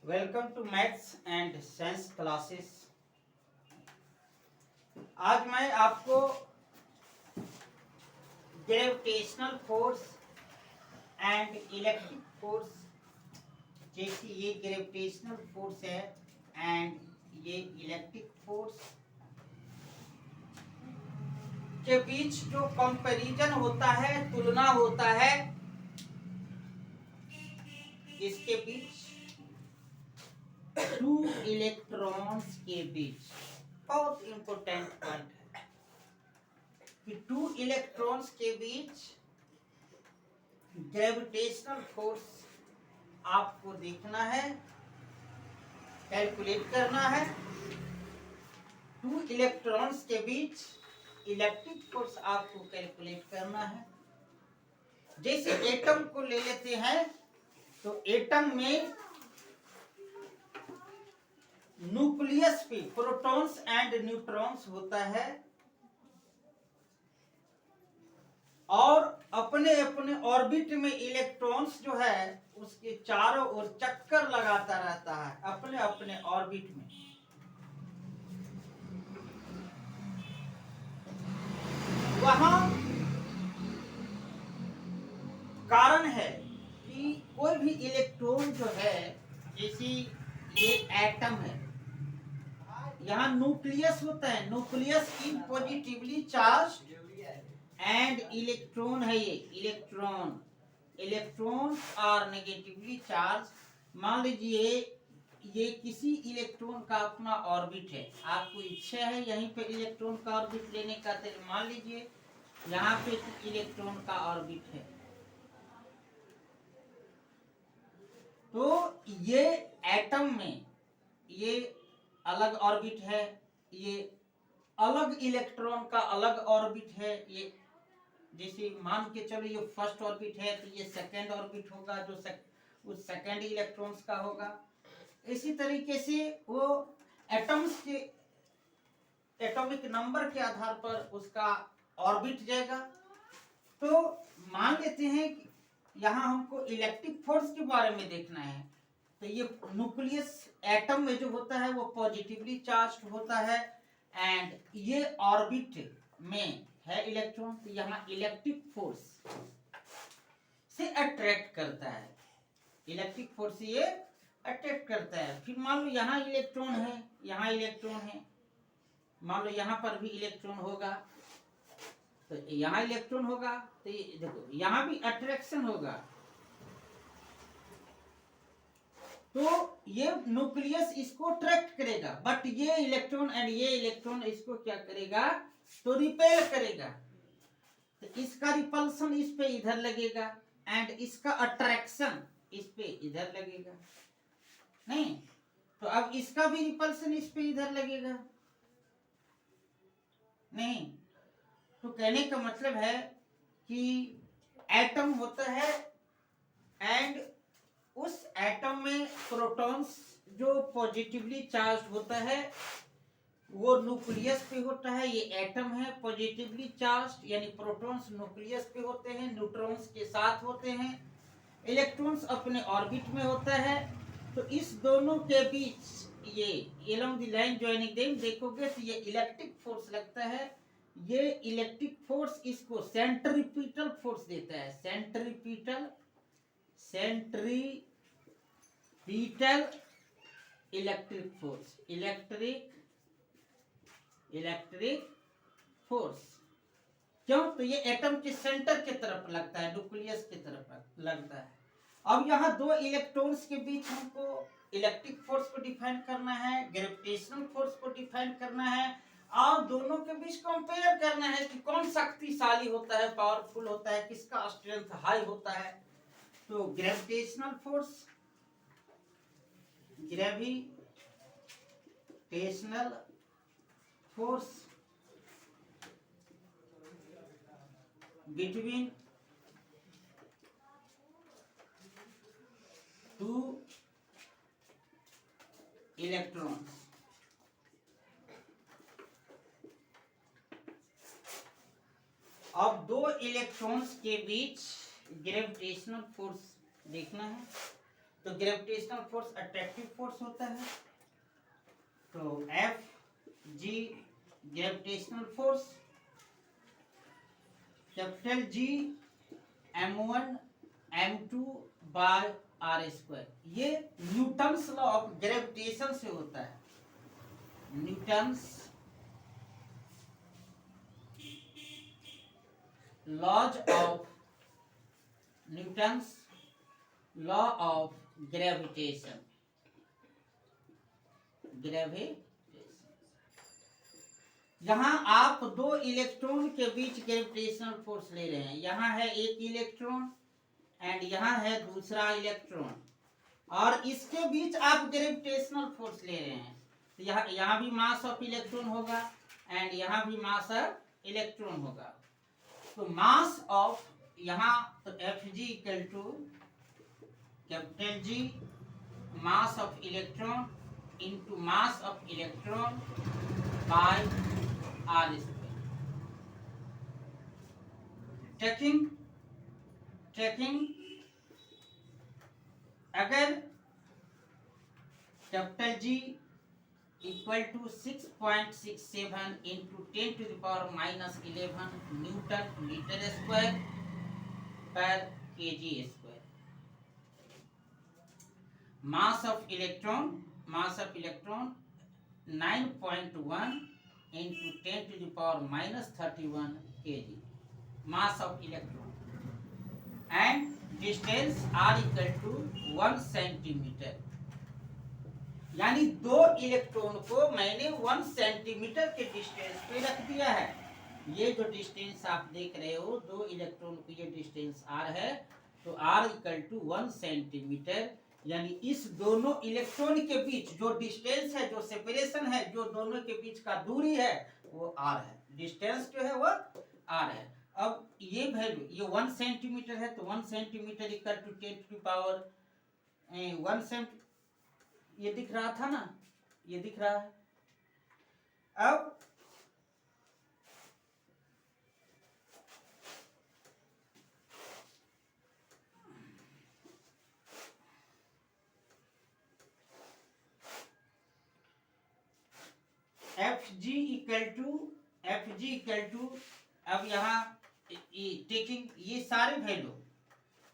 Welcome to maths and science classes. आज मैं आपको gravitational force and electric force, जैसे ये ग्रेविटेशनल फोर्स है एंड ये इलेक्ट्रिक फोर्स के बीच जो कंपैरिजन होता है, तुलना होता है, इसके बीच टू इलेक्ट्रॉन्स के बीच बहुत इंपॉर्टेंट पॉइंट है कि टू इलेक्ट्रॉन्स के बीच ग्रेविटेशनल फोर्स आपको देखना है, कैलकुलेट करना है। टू इलेक्ट्रॉन्स के बीच इलेक्ट्रिक फोर्स आपको कैलकुलेट करना है। जैसे एटम को ले लेते हैं तो एटम में न्यूक्लियस पे प्रोटॉन्स एंड न्यूट्रॉन्स होता है और अपने अपने ऑर्बिट में इलेक्ट्रॉन्स जो है उसके चारों ओर चक्कर लगाता रहता है अपने अपने ऑर्बिट में। वहां कारण है कि कोई भी इलेक्ट्रॉन जो है, जैसे ये एटम है, यहाँ न्यूक्लियस होता है, nucleus in positively charge and electron है, ये electron, electron are negatively charge. मान लीजिए ये किसी इलेक्ट्रॉन का अपना ऑर्बिट है, आपको इच्छा है यहीं पे इलेक्ट्रॉन का ऑर्बिट लेने का, तो मान लीजिए यहाँ पे इलेक्ट्रॉन का ऑर्बिट है, तो ये एटम में ये अलग ऑर्बिट है, ये अलग इलेक्ट्रॉन का अलग ऑर्बिट है। ये जैसे मान के चलो ये फर्स्ट ऑर्बिट है तो ये सेकेंड ऑर्बिट होगा जो उस सेकेंड इलेक्ट्रॉन्स का होगा। इसी तरीके से वो एटम्स के एटॉमिक नंबर के आधार पर उसका ऑर्बिट जाएगा। तो मान लेते हैं कि यहाँ हमको इलेक्ट्रिक फोर्स के बारे में देखना है, तो ये न्यूक्लियस एटम में जो होता है वो पॉजिटिवली चार्ज होता है एंड ये ऑर्बिट में है इलेक्ट्रॉन, तो यहाँ इलेक्ट्रिक फोर्स से अट्रैक्ट करता है, इलेक्ट्रिक फोर्स से ये अट्रैक्ट करता है। फिर मान लो यहाँ इलेक्ट्रॉन है, यहाँ इलेक्ट्रॉन है, मान लो यहाँ पर भी इलेक्ट्रॉन होगा, तो यहाँ इलेक्ट्रॉन होगा, तो ये देखो यहाँ भी अट्रैक्शन होगा, तो ये न्यूक्लियस इसको अट्रैक्ट करेगा, बट ये इलेक्ट्रॉन एंड ये इलेक्ट्रॉन इसको क्या करेगा, तो रिपेल करेगा। तो इसका रिपल्सन इस पे इधर लगेगा एंड इसका अट्रैक्शन इस पे इधर लगेगा, नहीं तो अब इसका भी रिपल्सन इस पे इधर लगेगा, नहीं। तो कहने का मतलब है कि एटम होता है एंड उस एटम में प्रोटॉन्स जो पॉजिटिवली चार्ज होता है वो न्यूक्लियस पे होता है। ये एटम है पॉजिटिवली चार्ज, यानी प्रोटॉन्स न्यूक्लियस पे होते हैं, न्यूट्रॉन्स के साथ होते हैं, इलेक्ट्रॉन्स अपने ऑर्बिट में होता है। तो इस दोनों के बीच ये along the line joining them देखोगे तो ये इलेक्ट्रिक फोर्स लगता है। ये इलेक्ट्रिक फोर्स इसको सेंट्रीपिटल फोर्स देता है, centripetal electric force, electric force. क्यों, तो ये एटम के सेंटर की तरफ लगता है, न्यूक्लियस की तरफ लगता है। अब यहाँ दो इलेक्ट्रॉन्स के बीच हमको इलेक्ट्रिक फोर्स को डिफाइन करना है, ग्रेविटेशनल फोर्स को डिफाइन करना है और दोनों के बीच कंपेयर करना है कि कौन शक्तिशाली होता है, पावरफुल होता है, किसका स्ट्रेंथ हाई होता है। तो gravitational force, gravitational force between two electrons. अब दो इलेक्ट्रॉन्स के बीच ग्रेविटेशनल फोर्स देखना है। तो ग्रेविटेशनल फोर्स अट्रैक्टिव फोर्स होता है। तो F G gravitational force, capital G m1 m2 by R square, ये न्यूटन्स लॉ ऑफ ग्रेविटेशन से होता है। Newton's laws of Newton's law of gravitation. यहां आप दो इलेक्ट्रॉन के बीच ग्रेविटेशनल फोर्स ले रहे हैं। यहां है एक इलेक्ट्रॉन एंड यहां है दूसरा इलेक्ट्रॉन, और इसके बीच आप ग्रेविटेशनल फोर्स ले रहे हैं। तो यहाँ भी मास ऑफ इलेक्ट्रॉन होगा एंड यहाँ भी मास ऑफ इलेक्ट्रॉन होगा। तो मास ऑफ यहाँ तो F G equal to capital G mass of electron into mass of electron by R square. Taking अगर capital G equal to 6.67 into 10⁻⁻11 newton metre square पर kg स्क्वायर। Mass of electron 9.1 into 10⁻31 kg mass of electron, and distance r equal to 1 centimetre. यानी दो electron को मैंने 1 centimetre के distance पे रख दिया है। ये जो डिस्टेंस आप देख रहे हो, दो इलेक्ट्रॉन को ये डिस्टेंस r है, तो r इक्वल टू 1 सेंटीमीटर। यानी इस दोनों इलेक्ट्रॉन के बीच जो डिस्टेंस है, जो सेपरेशन है, जो दोनों के बीच का दूरी है, वो r है। डिस्टेंस जो है वो r है। अब ये वैल्यू, ये 1 सेंटीमीटर है, तो 1 सेंटीमीटर इक्वल टू 10⁻1 सेंट, ये दिख रहा था ना, ये दिख रहा है। अब एफ जी इक्वल टू अब यहाँ टेकिंग ये सारे value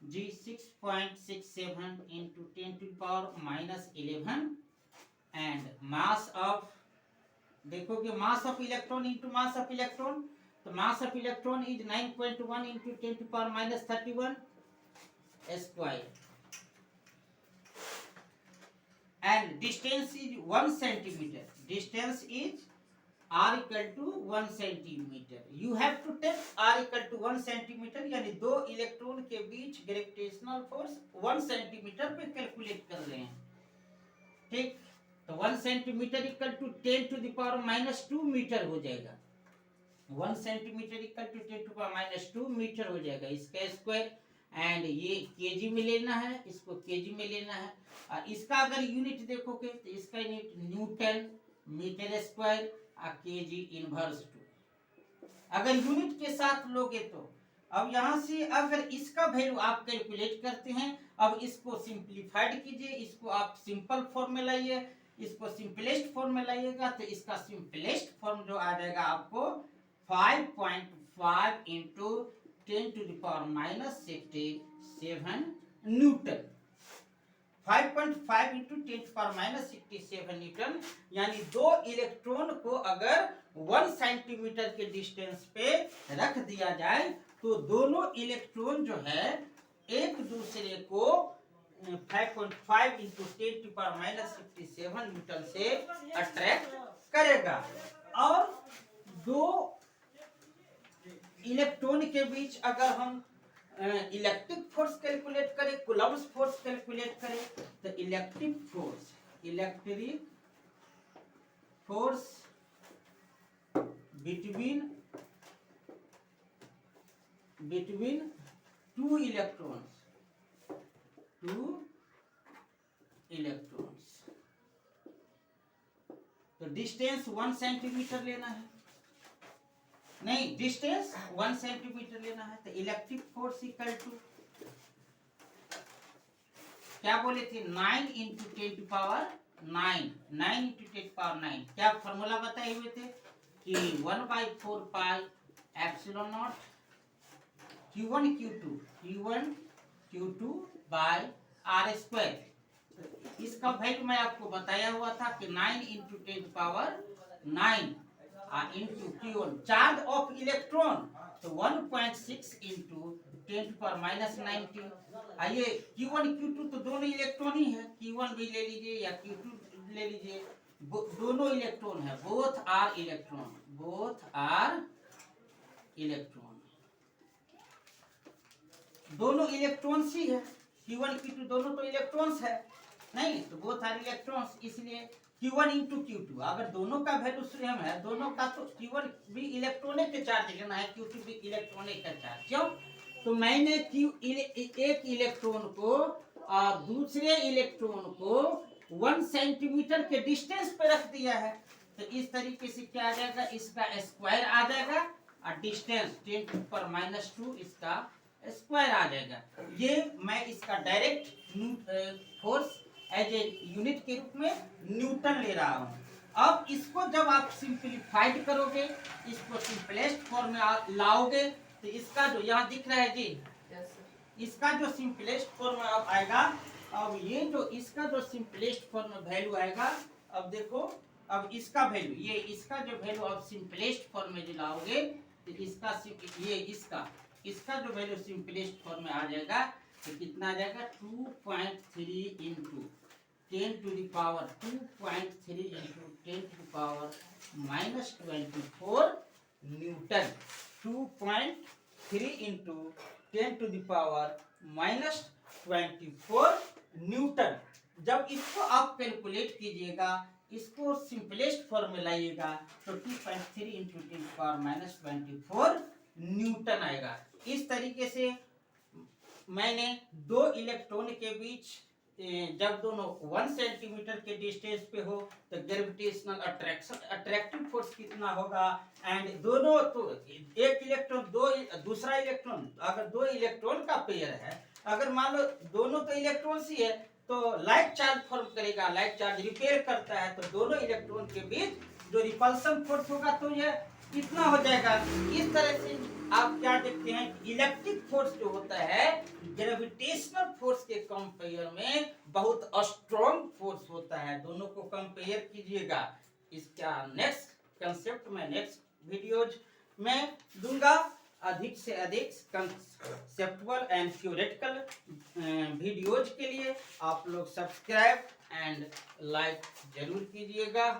G 6.67 into 10⁻⁻11 and mass of, देखोगे mass of electron into mass of electron, तो mass of electron is 9.1 into 10⁻31 square, and distance is 1 centimetre. Distance is r equal to 1 centimetre. You have to take r equal to 1 centimetre, यानी दो electron के बीच gravitational force 1 centimetre पे calculate कर रहे हैं। ठीक, तो 1 सेंटीमीटर इक्वल टू 10⁻⁻2 मीटर हो जाएगा। 1 सेंटीमीटर इक्वल टू 10⁻⁻2 मीटर हो जाएगा इसका स्क्वायर, एंड ये केजी में लेना है, इसको केजी में लेना है। और इसका अगर यूनिट देखोगे तो इसका unit newton metre square KG inverse 2। अगर यूनिट के साथ लोगे तो अब यहां से अगर इसका वैल्यू आप कैलकुलेट करते हैं, अब इसको सिंपलीफाइड कीजिए, इसको आप सिंपल फॉर्म में लाइए, इसको सिंपलेस्ट फॉर्म में लाइएगा, तो इसका सिंपलेस्ट फॉर्म जो आ जाएगा आपको 5.5 इंटू 10⁻⁻67 न्यूटन। 5.5 इंटू 10⁻⁻67 न्यूटन, यानी दो इलेक्ट्रॉन को अगर 1 सेंटीमीटर के डिस्टेंस पे रख दिया जाए, तो दोनों इलेक्ट्रॉन जो है एक दूसरे को 5.5 इंटू 10⁻⁻67 न्यूटन से अट्रैक्ट करेगा। और दो इलेक्ट्रॉन के बीच अगर हम इलेक्ट्रिक फोर्स कैलकुलेट करें, कूलम्ब्स फोर्स कैलकुलेट करें, तो electric force between two electrons तो डिस्टेंस 1 सेंटीमीटर लेना है, नहीं डिस्टेंस 1 सेंटीमीटर लेना है, तो इलेक्ट्रिक फोर्स इक्वल टू क्या बोले थे 9 इंटू 10⁹, 9 इंटू 10⁹, क्या फॉर्मूला बताए हुए थे कि 1/4 pi epsilon naught Q1 Q2 by R square. इसका वैल्यू मैं आपको बताया हुआ था कि 9 into 10⁹ into Q1 charge of electron, तो 1.6 इंटू 10⁻90। आइए Q1 Q2 तो दोनों इलेक्ट्रॉन ही है, Q1 भी ले लीजिए या Q2 ले लीजिए, दोनों इलेक्ट्रॉन है, बोथ आर इलेक्ट्रॉन, दोनों इलेक्ट्रॉन्स ही है, Q1 Q2 दोनों तो इलेक्ट्रॉन्स है, नहीं तो बोथ आर इलेक्ट्रॉन्स, इसलिए Q1 इंटू Q2 अगर दोनों का वैल्यू सेम है, दोनों का तो Q1 भी इलेक्ट्रॉनिक के चार्ज लेना है, Q2 भी इलेक्ट्रॉनिक का चार्ज, क्यों तो मैंने एक इलेक्ट्रॉन को और दूसरे इलेक्ट्रॉन को 1 सेंटीमीटर के डिस्टेंस पे रख दिया है, तो इस तरीके से क्या आ जाएगा, इसका स्क्वायर आ जाएगा और डिस्टेंस 10⁻², इसका स्क्वायर आ जाएगा। ये मैं इसका direct force as a unit के रूप में न्यूटन ले रहा हूँ। अब इसको जब आप सिंप्लीफाइड करोगे, इसको सिंपलेस्ट फॉर्म में लाओगे, तो इसका जो यहाँ दिख रहा है जी, इसका जो सिंपलेस्ट फॉर्म अब आएगा, अब ये जो इसका जो सिंपलेस्ट फॉर्म में वैल्यू आएगा, अब देखो अब इसका वैल्यू, ये इसका जो वैल्यू आप सिंपलेस्ट फॉर्म में लाओगे, तो इसका ये इसका जो वैल्यू सिंपलेस्ट फॉर्म में आ जाएगा, तो कितना आ जाएगा 2.3 into 10⁻².3 into 10⁻⁻24 Newton, 2.3 into 10⁻⁻24 Newton. जब इसको आप कैलकुलेट कीजिएगा, इसको सिंपलेस्ट फॉर्म में लाइएगा, तो 2.3 इंटू 10⁻⁻24 न्यूटन आएगा। इस तरीके से मैंने दो इलेक्ट्रॉन के बीच जब दोनों 1 सेंटीमीटर के डिस्टेंस पे हो, तो ग्रेविटेशनल अट्रैक्टिव फोर्स कितना होगा, एंड दोनों तो एक इलेक्ट्रॉन दूसरा इलेक्ट्रॉन, अगर दो इलेक्ट्रॉन का पेयर है, अगर मान लो दोनों तो इलेक्ट्रॉन ही है, तो लाइक चार्ज फॉर्म करेगा, लाइक चार्ज रिपेयर करता है, तो दोनों इलेक्ट्रॉन के बीच जो रिपल्सन फोर्स होगा, तो यह कितना हो जाएगा। इस तरह से आप क्या देखते हैं, इलेक्ट्रिक फोर्स जो होता है ग्रेविटेशनल फोर्स के कंपेयर में बहुत स्ट्रॉन्ग फोर्स होता है, दोनों को कंपेयर कीजिएगा। इसका नेक्स्ट कंसेप्ट मैं नेक्स्ट वीडियोज में दूंगा। अधिक से अधिक कंसेप्चुअल एंड थ्योरेटिकल वीडियोज के लिए आप लोग सब्सक्राइब एंड लाइक जरूर कीजिएगा।